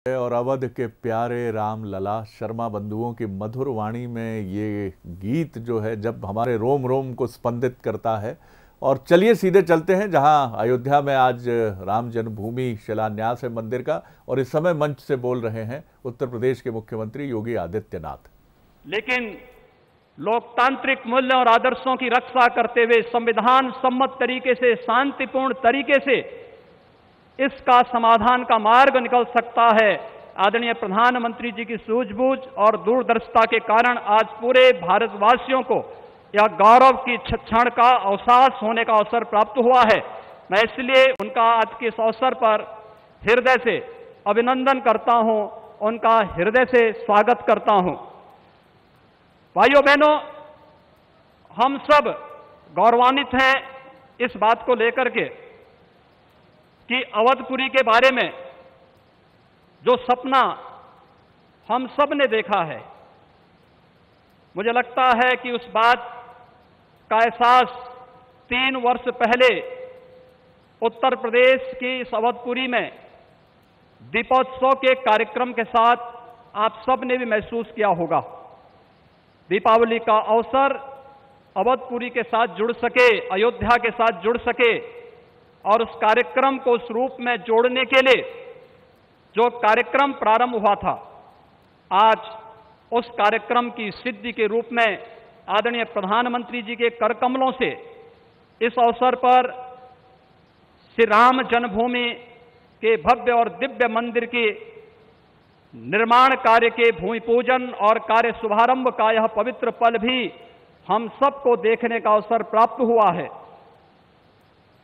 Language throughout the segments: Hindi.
और अवध के प्यारे राम लला शर्मा बंधुओं की मधुर वाणी में ये गीत जो है जब हमारे रोम रोम को स्पंदित करता है। और चलिए सीधे चलते हैं जहां अयोध्या में आज राम जन्मभूमि शिलान्यास है मंदिर का, और इस समय मंच से बोल रहे हैं उत्तर प्रदेश के मुख्यमंत्री योगी आदित्यनाथ। लेकिन लोकतांत्रिक मूल्यों और आदर्शों की रक्षा करते हुए संविधान सम्मत तरीके से, शांतिपूर्ण तरीके से इसका समाधान का मार्ग निकल सकता है। आदरणीय प्रधानमंत्री जी की सूझबूझ और दूरदर्शिता के कारण आज पूरे भारतवासियों को यह गौरव की क्षण का अवसास होने का अवसर प्राप्त हुआ है। मैं इसलिए उनका आज के इस अवसर पर हृदय से अभिनंदन करता हूं, उनका हृदय से स्वागत करता हूं। भाइयों बहनों, हम सब गौरवान्वित हैं इस बात को लेकर के कि अवधपुरी के बारे में जो सपना हम सब ने देखा है, मुझे लगता है कि उस बात का एहसास 3 वर्ष पहले उत्तर प्रदेश की इस अवधपुरी में दीपोत्सव के कार्यक्रम के साथ आप सब ने भी महसूस किया होगा। दीपावली का अवसर अवधपुरी के साथ जुड़ सके, अयोध्या के साथ जुड़ सके, और उस कार्यक्रम को उस रूप में जोड़ने के लिए जो कार्यक्रम प्रारंभ हुआ था, आज उस कार्यक्रम की सिद्धि के रूप में आदरणीय प्रधानमंत्री जी के करकमलों से इस अवसर पर श्री राम जन्मभूमि के भव्य और दिव्य मंदिर के निर्माण कार्य के भूमि पूजन और कार्य शुभारंभ का यह पवित्र पल भी हम सबको देखने का अवसर प्राप्त हुआ है।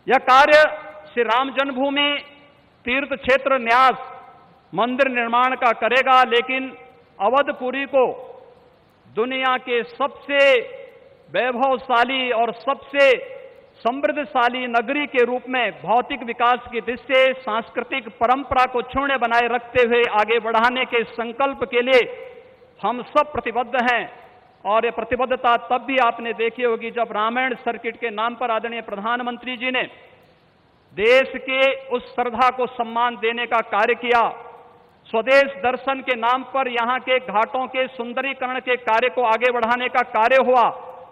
यह कार्य श्री राम जन्मभूमि तीर्थ क्षेत्र न्यास मंदिर निर्माण का करेगा, लेकिन अवधपुरी को दुनिया के सबसे वैभवशाली और सबसे समृद्धशाली नगरी के रूप में भौतिक विकास की दृष्टि से सांस्कृतिक परंपरा को क्षुण्ण बनाए रखते हुए आगे बढ़ाने के संकल्प के लिए हम सब प्रतिबद्ध हैं। और ये प्रतिबद्धता तब भी आपने देखी होगी जब रामायण सर्किट के नाम पर आदरणीय प्रधानमंत्री जी ने देश के उस श्रद्धा को सम्मान देने का कार्य किया। स्वदेश दर्शन के नाम पर यहाँ के घाटों के सुंदरीकरण के कार्य को आगे बढ़ाने का कार्य हुआ,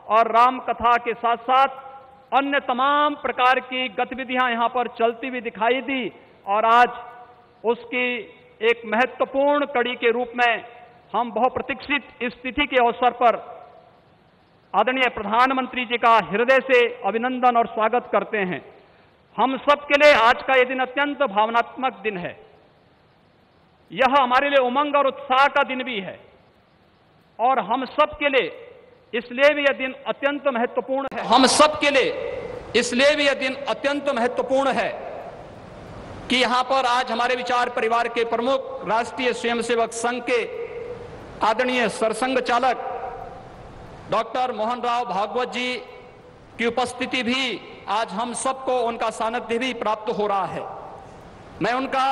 और राम कथा के साथ साथ अन्य तमाम प्रकार की गतिविधियां यहाँ पर चलती हुई दिखाई दी। और आज उसकी एक महत्वपूर्ण कड़ी के रूप में हम बहुप्रतीक्षित इस तिथि के अवसर पर आदरणीय प्रधानमंत्री जी का हृदय से अभिनंदन और स्वागत करते हैं। हम सब के लिए आज का यह दिन अत्यंत भावनात्मक दिन है। यह हमारे लिए उमंग और उत्साह का दिन भी है, और हम सब के लिए इसलिए भी यह दिन अत्यंत महत्वपूर्ण है। हम सब के लिए इसलिए भी यह दिन अत्यंत महत्वपूर्ण है कि यहां पर आज हमारे विचार परिवार के प्रमुख राष्ट्रीय स्वयंसेवक संघ के आदरणीय सरसंघ चालक डॉक्टर मोहन राव भागवत जी की उपस्थिति भी आज हम सबको उनका सानिध्य भी प्राप्त हो रहा है। मैं उनका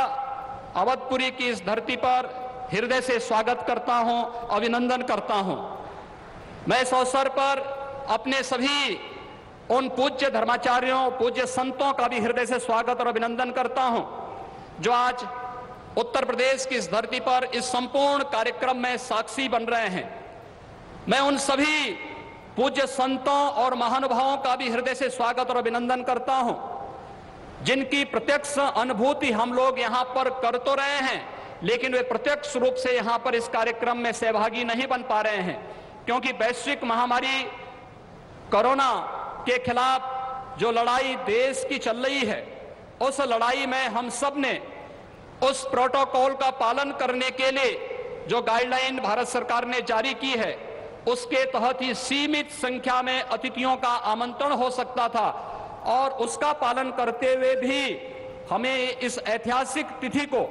अवधपुरी की इस धरती पर हृदय से स्वागत करता हूं, अभिनंदन करता हूं। मैं इस अवसर पर अपने सभी उन पूज्य धर्माचार्यों, पूज्य संतों का भी हृदय से स्वागत और अभिनंदन करता हूं जो आज उत्तर प्रदेश की इस धरती पर इस संपूर्ण कार्यक्रम में साक्षी बन रहे हैं। मैं उन सभी पूज्य संतों और महानुभावों का भी हृदय से स्वागत और अभिनंदन करता हूं जिनकी प्रत्यक्ष अनुभूति हम लोग यहां पर कर तो रहे हैं, लेकिन वे प्रत्यक्ष रूप से यहां पर इस कार्यक्रम में सहभागी नहीं बन पा रहे हैं, क्योंकि वैश्विक महामारी कोरोना के खिलाफ जो लड़ाई देश की चल रही है, उस लड़ाई में हम सब ने उस प्रोटोकॉल का पालन करने के लिए जो गाइडलाइन भारत सरकार ने जारी की है, उसके तहत ही सीमित संख्या में अतिथियों का आमंत्रण हो सकता था, और उसका पालन करते हुए भी हमें इस ऐतिहासिक तिथि को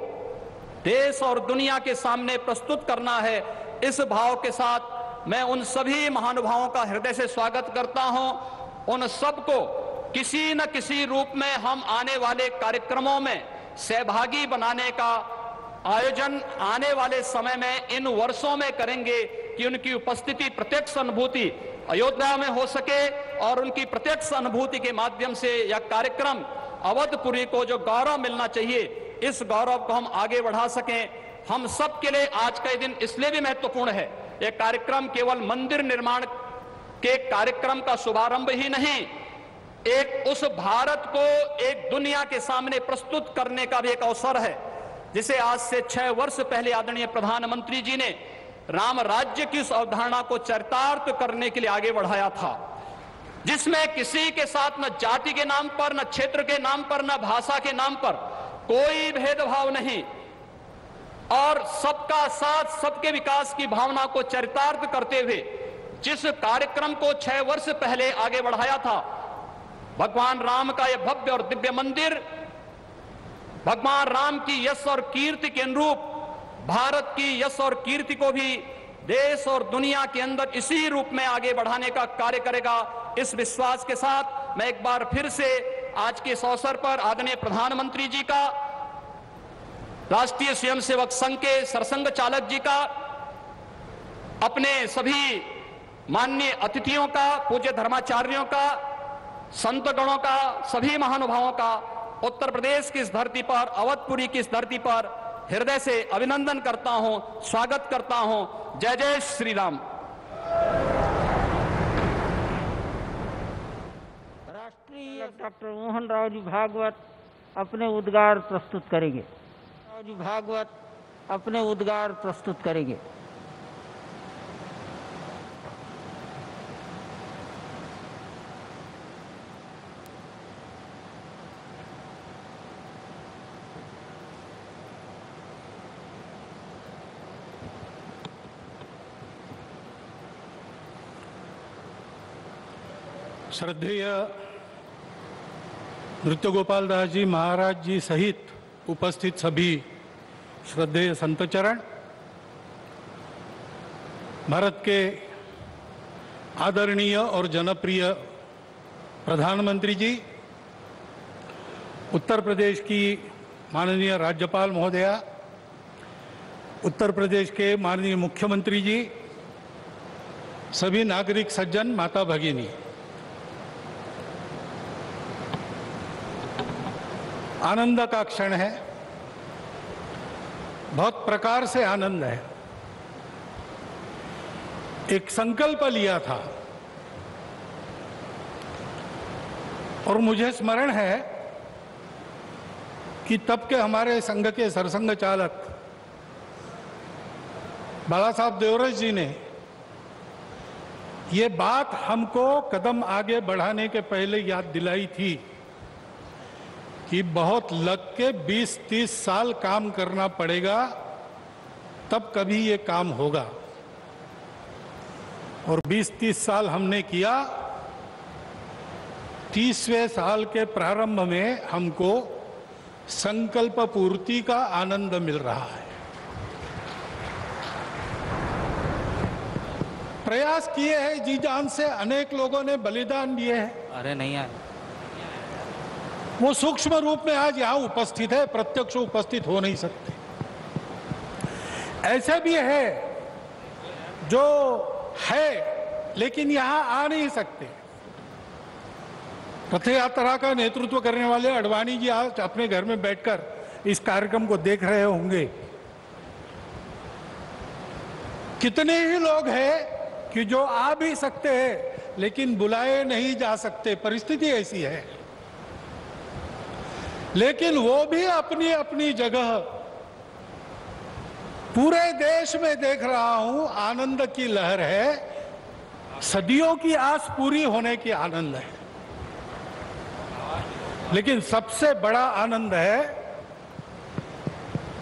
देश और दुनिया के सामने प्रस्तुत करना है। इस भाव के साथ मैं उन सभी महानुभावों का हृदय से स्वागत करता हूं। उन सबको किसी न किसी रूप में हम आने वाले कार्यक्रमों में सहभागी बनाने का आयोजन आने वाले समय में इन वर्षों में करेंगे कि उनकी उपस्थिति, प्रत्यक्ष अनुभूति अयोध्या में हो सके, और उनकी प्रत्यक्ष अनुभूति के माध्यम से यह कार्यक्रम अवधपुरी को जो गौरव मिलना चाहिए, इस गौरव को हम आगे बढ़ा सकें। हम सब के लिए आज का दिन इसलिए भी महत्वपूर्ण है। यह कार्यक्रम केवल मंदिर निर्माण के कार्यक्रम का शुभारंभ ही नहीं, एक उस भारत को एक दुनिया के सामने प्रस्तुत करने का भी एक अवसर है, जिसे आज से 6 वर्ष पहले आदरणीय प्रधानमंत्री जी ने राम राज्य की उस अवधारणा को चरितार्थ करने के लिए आगे बढ़ाया था, जिसमें किसी के साथ न जाति के नाम पर, न क्षेत्र के नाम पर, न भाषा के नाम पर कोई भेदभाव नहीं, और सबका साथ सबके विकास की भावना को चरितार्थ करते हुए जिस कार्यक्रम को 6 वर्ष पहले आगे बढ़ाया था, भगवान राम का यह भव्य और दिव्य मंदिर भगवान राम की यश और कीर्ति के अनुरूप भारत की यश और कीर्ति को भी देश और दुनिया के अंदर इसी रूप में आगे बढ़ाने का कार्य करेगा। इस विश्वास के साथ मैं एक बार फिर से आज के इस अवसर पर आदरणीय प्रधानमंत्री जी का, राष्ट्रीय स्वयंसेवक संघ के सरसंघ चालक जी का, अपने सभी माननीय अतिथियों का, पूज्य धर्माचार्यों का, संतगणों का, सभी महानुभावों का उत्तर प्रदेश की इस धरती पर, अवधपुरी की इस धरती पर हृदय से अभिनंदन करता हूं, स्वागत करता हूं। जय जय श्री राम। राष्ट्रीय डॉक्टर मोहन राव जी भागवत अपने उद्गार प्रस्तुत करेंगे। राव जी भागवत अपने उद्गार प्रस्तुत करेंगे। श्रद्धेय नृत्य गोपाल दास जी महाराज जी सहित उपस्थित सभी श्रद्धेय संतचरण, भारत के आदरणीय और जनप्रिय प्रधानमंत्री जी, उत्तर प्रदेश की माननीय राज्यपाल महोदया, उत्तर प्रदेश के माननीय मुख्यमंत्री जी, सभी नागरिक सज्जन, माता भगिनी, आनंद का क्षण है, बहुत प्रकार से आनंद है। एक संकल्प लिया था और मुझे स्मरण है कि तब के हमारे संघ के सरसंघ चालक बाला साहब देवरस जी ने ये बात हमको कदम आगे बढ़ाने के पहले याद दिलाई थी कि बहुत लग के 20-30 साल काम करना पड़ेगा, तब कभी ये काम होगा। और 20-30 साल हमने किया। 30वें साल के प्रारंभ में हमको संकल्प पूर्ति का आनंद मिल रहा है। प्रयास किए हैं जी जान से, अनेक लोगों ने बलिदान दिए हैं। अरे नहीं यार, वो सूक्ष्म रूप में आज यहां उपस्थित है, प्रत्यक्ष उपस्थित हो नहीं सकते। ऐसे भी है जो है लेकिन यहां आ नहीं सकते। रथ यात्रा का नेतृत्व करने वाले अडवाणी जी आज अपने घर में बैठकर इस कार्यक्रम को देख रहे होंगे। कितने ही लोग हैं कि जो आ भी सकते हैं लेकिन बुलाए नहीं जा सकते, परिस्थिति ऐसी है। लेकिन वो भी अपनी अपनी जगह, पूरे देश में देख रहा हूं आनंद की लहर है, सदियों की आस पूरी होने की आनंद है। लेकिन सबसे बड़ा आनंद है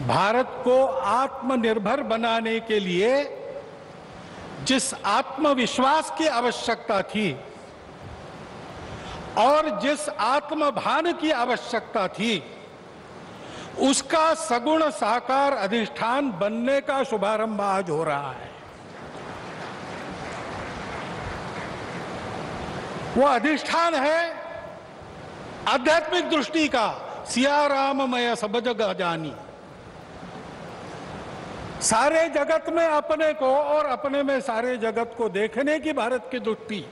भारत को आत्मनिर्भर बनाने के लिए जिस आत्मविश्वास की आवश्यकता थी और जिस आत्मभान की आवश्यकता थी, उसका सगुण साकार अधिष्ठान बनने का शुभारंभ आज हो रहा है। वो अधिष्ठान है आध्यात्मिक दृष्टि का, सिया राममय सब जग जानी। सारे जगत में अपने को और अपने में सारे जगत को देखने की भारत की दृष्टि,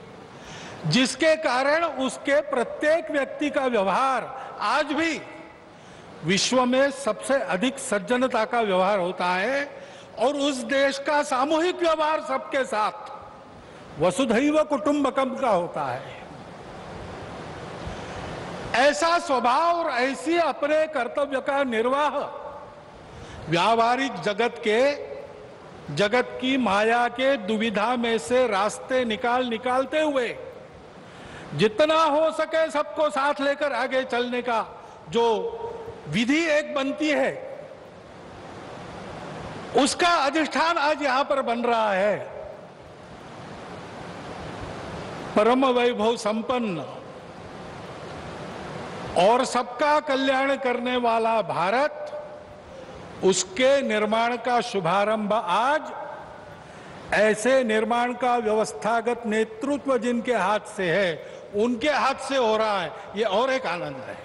जिसके कारण उसके प्रत्येक व्यक्ति का व्यवहार आज भी विश्व में सबसे अधिक सज्जनता का व्यवहार होता है और उस देश का सामूहिक व्यवहार सबके साथ वसुधैव कुटुंबकम का होता है। ऐसा स्वभाव और ऐसी अपने कर्तव्य का निर्वाह व्यावहारिक जगत की माया के दुविधा में से रास्ते निकालते हुए जितना हो सके सबको साथ लेकर आगे चलने का जो विधि एक बनती है, उसका अधिष्ठान आज यहां पर बन रहा है। परम वैभव संपन्न और सबका कल्याण करने वाला भारत, उसके निर्माण का शुभारंभ आज ऐसे निर्माण का व्यवस्थागत नेतृत्व जिनके हाथ से है, उनके हाथ से हो रहा है। ये और एक आनंद है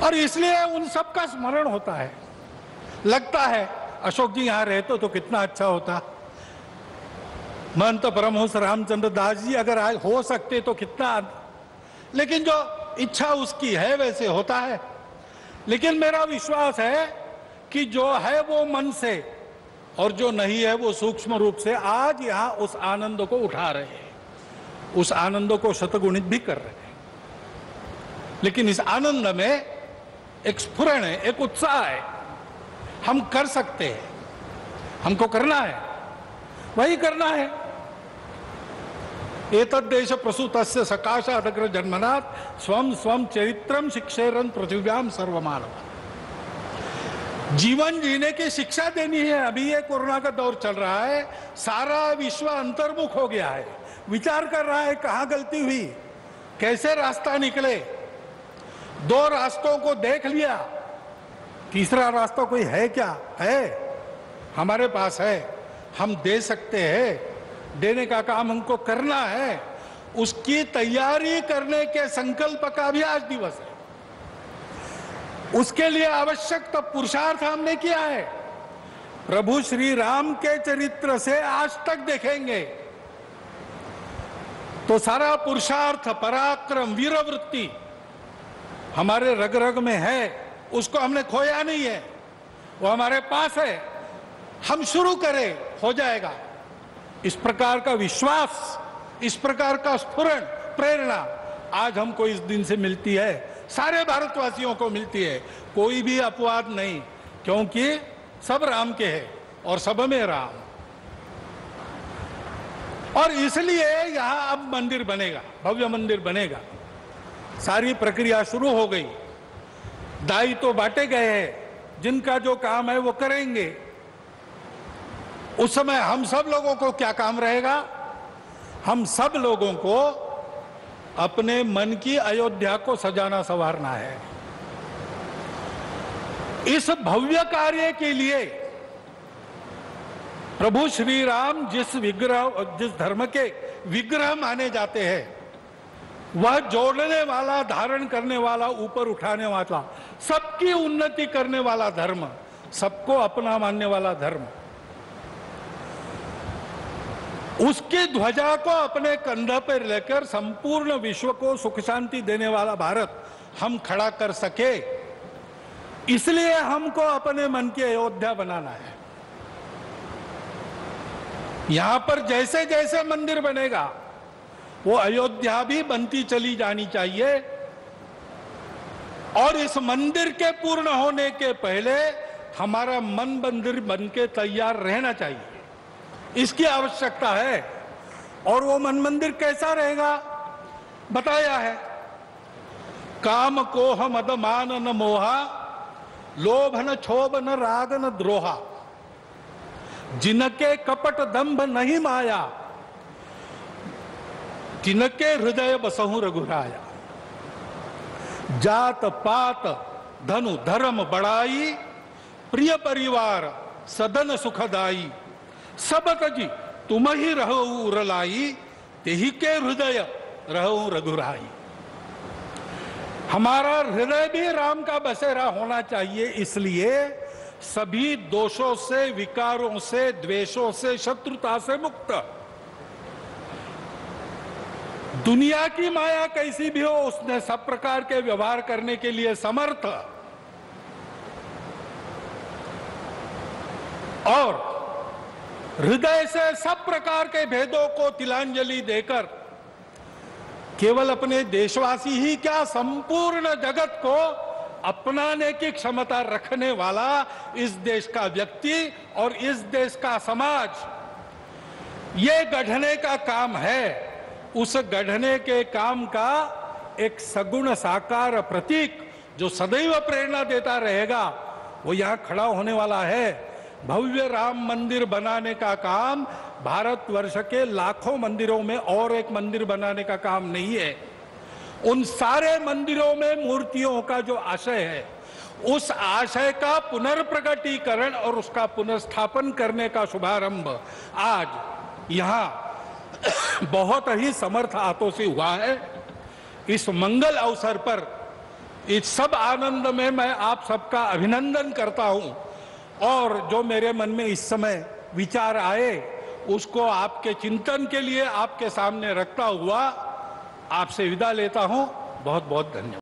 और इसलिए उन सब का स्मरण होता है। लगता है अशोक जी यहां रहते तो कितना अच्छा होता, महंत परमहंस रामचंद्र दास जी अगर आज हो सकते तो कितना, लेकिन जो इच्छा उसकी है वैसे होता है। लेकिन मेरा विश्वास है कि जो है वो मन से और जो नहीं है वो सूक्ष्म रूप से आज यहां उस आनंद को उठा रहे हैं, उस आनंद को शतगुणित भी कर रहे हैं। लेकिन इस आनंद में एक स्फुरण है, एक उत्साह है, हम कर सकते हैं, हमको करना है, वही करना है। एतद्देश प्रसूतस्य सकाशादग्र जन्मनात् स्वम स्वम चरित्रम शिक्षेरन पृथिव्याम सर्वमानव। जीवन जीने की शिक्षा देनी है। अभी ये कोरोना का दौर चल रहा है, सारा विश्व अंतर्मुख हो गया है, विचार कर रहा है कहां गलती हुई, कैसे रास्ता निकले। दो रास्तों को देख लिया, तीसरा रास्ता कोई है क्या? है, हमारे पास है, हम दे सकते हैं, देने का काम हमको करना है। उसकी तैयारी करने के संकल्प का भी आज दिवस है। उसके लिए आवश्यक तो पुरुषार्थ हमने किया है। प्रभु श्री राम के चरित्र से आज तक देखेंगे तो सारा पुरुषार्थ, पराक्रम, वीरवृत्ति हमारे रग रग में है, उसको हमने खोया नहीं है, वो हमारे पास है। हम शुरू करें, हो जाएगा। इस प्रकार का विश्वास, इस प्रकार का स्फुरण, प्रेरणा आज हमको इस दिन से मिलती है, सारे भारतवासियों को मिलती है। कोई भी अपवाद नहीं, क्योंकि सब राम के हैं और सब में राम। और इसलिए यहां अब मंदिर बनेगा, भव्य मंदिर बनेगा। सारी प्रक्रिया शुरू हो गई, दायित्व तो बांटे गए हैं, जिनका जो काम है वो करेंगे। उस समय हम सब लोगों को क्या काम रहेगा? हम सब लोगों को अपने मन की अयोध्या को सजाना संवारना है। इस भव्य कार्य के लिए प्रभु श्री राम जिस धर्म के विग्रह माने जाते हैं, वह जोड़ने वाला, धारण करने वाला, ऊपर उठाने वाला, सबकी उन्नति करने वाला धर्म, सबको अपना मानने वाला धर्म, उसकी ध्वजा को अपने कंधे पर लेकर संपूर्ण विश्व को सुख शांति देने वाला भारत हम खड़ा कर सके, इसलिए हमको अपने मन की अयोध्या बनाना है। यहां पर जैसे जैसे मंदिर बनेगा वो अयोध्या भी बनती चली जानी चाहिए। और इस मंदिर के पूर्ण होने के पहले हमारा मन मंदिर बन के तैयार रहना चाहिए, इसकी आवश्यकता है। और वो मन मंदिर कैसा रहेगा बताया है। काम कोह मद मान न मोहा, लोभ न क्षोभ न राग न द्रोहा, जिनके कपट दंभ नहीं माया, जिनके हृदय बसहु रघुराया। जात पात धनु धर्म बढ़ाई, प्रिय परिवार सदन सुखदाई, सब तजी तुम ही रहो उरलाई, तेही के हृदय रहो रघुराई। हमारा हृदय भी राम का बसेरा होना चाहिए। इसलिए सभी दोषों से, विकारों से, द्वेषों से, शत्रुता से मुक्त, दुनिया की माया कैसी भी हो, उसने सब प्रकार के व्यवहार करने के लिए समर्थ और हृदय से सब प्रकार के भेदों को तिलांजलि देकर केवल अपने देशवासी ही क्या, संपूर्ण जगत को अपनाने की क्षमता रखने वाला इस देश का व्यक्ति और इस देश का समाज, ये गढ़ने का काम है। उस गढ़ने के काम का एक सगुण साकार प्रतीक जो सदैव प्रेरणा देता रहेगा, वो यहां खड़ा होने वाला है। भव्य राम मंदिर बनाने का काम भारतवर्ष के लाखों मंदिरों में और एक मंदिर बनाने का काम नहीं है। उन सारे मंदिरों में मूर्तियों का जो आशय है, उस आशय का पुनर्प्रगटीकरण और उसका पुनर्स्थापन करने का शुभारंभ आज यहाँ बहुत ही समर्थ हाथों से हुआ है। इस मंगल अवसर पर इस सब आनंद में मैं आप सबका अभिनंदन करता हूं और जो मेरे मन में इस समय विचार आए उसको आपके चिंतन के लिए आपके सामने रखता हुआ आपसे विदा लेता हूं। बहुत बहुत धन्यवाद।